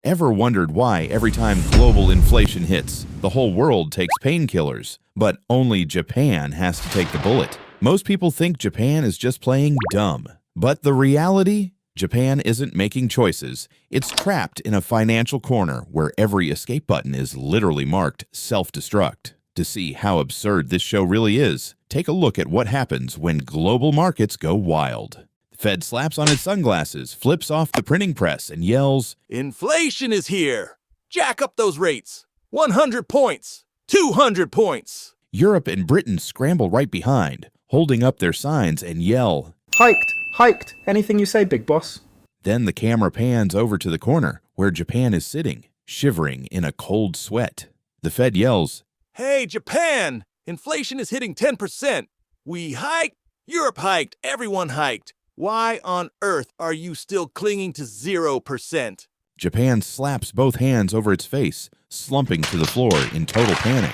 Ever wondered why every time global inflation hits, the whole world takes painkillers, but only Japan has to take the bullet? Most people think Japan is just playing dumb. But the reality? Japan isn't making choices. It's trapped in a financial corner where every escape button is literally marked self-destruct. To see how absurd this show really is, take a look at what happens when global markets go wild. The Fed slaps on its sunglasses, flips off the printing press, and yells, "Inflation is here! Jack up those rates! 100 points! 200 points!" Europe and Britain scramble right behind, holding up their signs and yell, "Hiked! Hiked! Anything you say, big boss." Then the camera pans over to the corner where Japan is sitting, shivering in a cold sweat. The Fed yells, "Hey, Japan! Inflation is hitting 10%. We hiked, Europe hiked, everyone hiked. Why on earth are you still clinging to 0%? Japan slaps both hands over its face, slumping to the floor in total panic.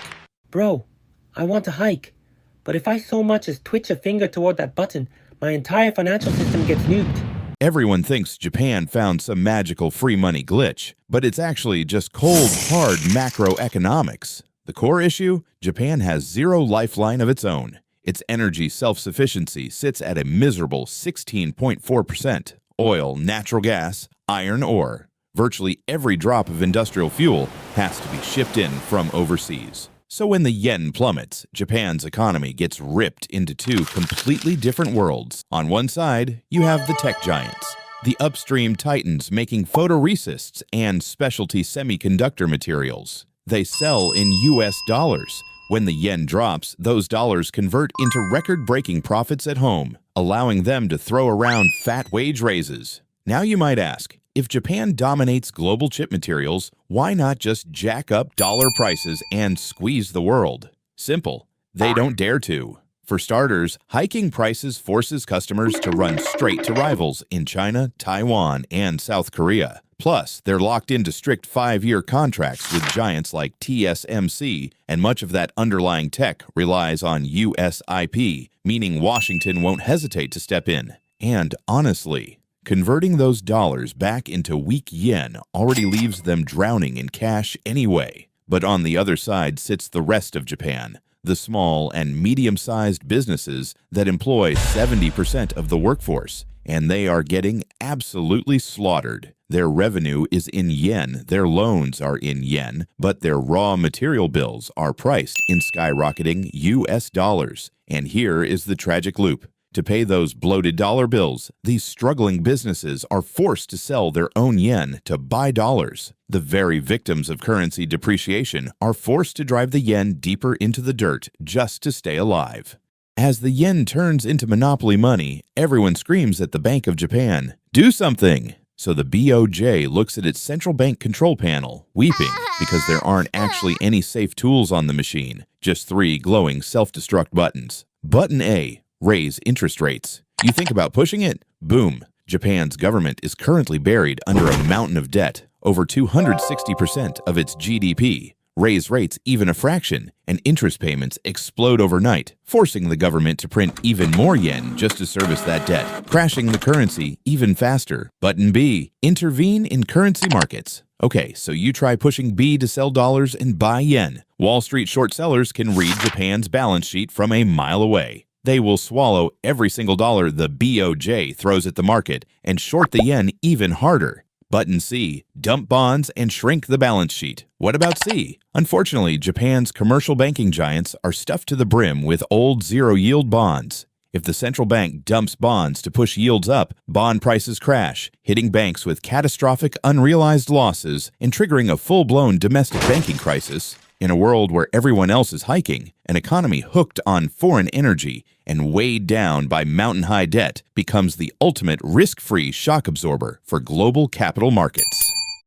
Bro, I want to hike, but if I so much as twitch a finger toward that button, my entire financial system gets nuked. Everyone thinks Japan found some magical free money glitch, but it's actually just cold, hard macroeconomics. The core issue? Japan has zero lifeline of its own. Its energy self-sufficiency sits at a miserable 16.4%. Oil, natural gas, iron ore. Virtually every drop of industrial fuel has to be shipped in from overseas. So when the yen plummets, Japan's economy gets ripped into two completely different worlds. On one side, you have the tech giants, the upstream titans making photoresists and specialty semiconductor materials. They sell in US dollars. When the yen drops, those dollars convert into record-breaking profits at home, allowing them to throw around fat wage raises. Now you might ask, if Japan dominates global chip materials, why not just jack up dollar prices and squeeze the world? Simple. They don't dare to. For starters, hiking prices forces customers to run straight to rivals in China, Taiwan, and South Korea. Plus, they're locked into strict 5-year contracts with giants like TSMC, and much of that underlying tech relies on US IP, meaning Washington won't hesitate to step in. And honestly, converting those dollars back into weak yen already leaves them drowning in cash anyway. But on the other side sits the rest of Japan, the small and medium-sized businesses that employ 70% of the workforce, and they are getting absolutely slaughtered. Their revenue is in yen, their loans are in yen, but their raw material bills are priced in skyrocketing US dollars. And here is the tragic loop. To pay those bloated dollar bills, these struggling businesses are forced to sell their own yen to buy dollars. The very victims of currency depreciation are forced to drive the yen deeper into the dirt just to stay alive. As the yen turns into monopoly money, everyone screams at the Bank of Japan, "Do something!" So the BOJ looks at its central bank control panel, weeping because there aren't actually any safe tools on the machine, just 3 glowing self-destruct buttons. Button A, raise interest rates. You think about pushing it? Boom. Japan's government is currently buried under a mountain of debt, over 260% of its GDP. Raise rates even a fraction, and interest payments explode overnight, forcing the government to print even more yen just to service that debt, crashing the currency even faster. Button B, intervene in currency markets. Okay, so you try pushing B to sell dollars and buy yen. Wall Street short sellers can read Japan's balance sheet from a mile away. They will swallow every single dollar the BOJ throws at the market and short the yen even harder. Button C, dump bonds and shrink the balance sheet. What about C? Unfortunately, Japan's commercial banking giants are stuffed to the brim with old zero-yield bonds. If the central bank dumps bonds to push yields up, bond prices crash, hitting banks with catastrophic unrealized losses and triggering a full-blown domestic banking crisis. In a world where everyone else is hiking, an economy hooked on foreign energy and weighed down by mountain-high debt becomes the ultimate risk-free shock absorber for global capital markets.